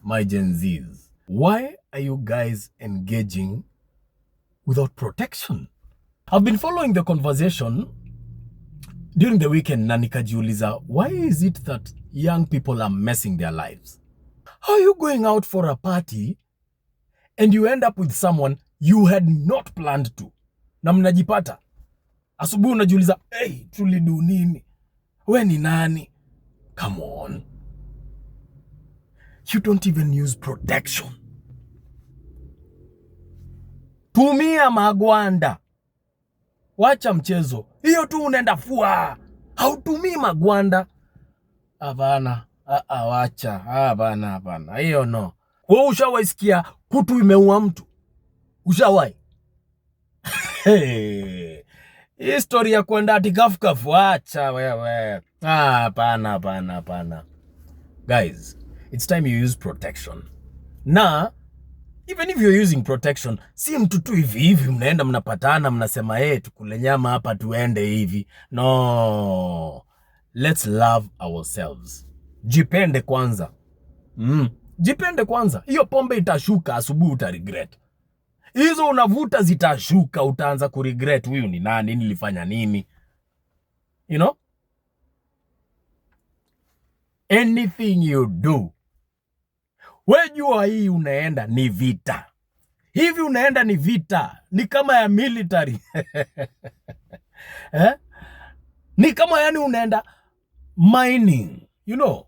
my Gen Zs, why are you guys engaging without protection? I've been following the conversation during the weekend na nikajiuliza, why is it that young people are messing their lives? How are you going out for a party and you end up with someone you had not planned to? Na mnajipata asubuhi unajiuliza, hey, tulidu nini? We ni nani? Come on. You don't even use protection. Tumia magwanda. Wacha mchezo. Hiyo tu unaenda fua. Hautumii magwanda. Hapana. Wacha. Hapana. Hiyo no. Wewe ushawahi sikia kutu imeua mtu? Ushawahi? History ya kwenda ati kafu. Wacha wewe. Hapana. Guys, it's time you use protection. Na even if you're using protection, si mtu tu hivi mnaenda mnapatana mnasema tukule nyama hapa tuende hivi. No. Let's love ourselves. Jipende kwanza. Jipende kwanza. Hiyo pombe itashuka asubuhi utaregret. Hizo unavuta zitashuka utaanza kuregret, huyu ni nani, nilifanya nini? You know? Anything you do, wejua hii unaenda ni vita. Hivi unaenda ni vita. Ni kama ya military. Ni kama yani unaenda mining. You know,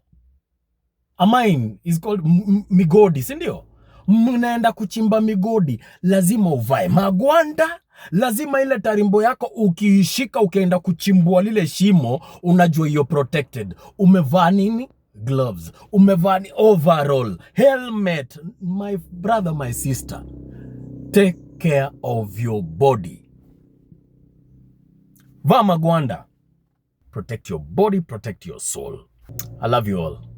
a mine is called migodi, si ndio? Mnaenda kuchimba migodi, lazima uvae magwanda. Lazima ile tarimbo yako ukiishika ukienda kuchimbua lile shimo, unajua you're protected. Umevaa nini? Gloves. Umevaa overall, helmet. My brother, my sister, take care of your body. Vaa magwanda. Protect your body, protect your soul. I love you all.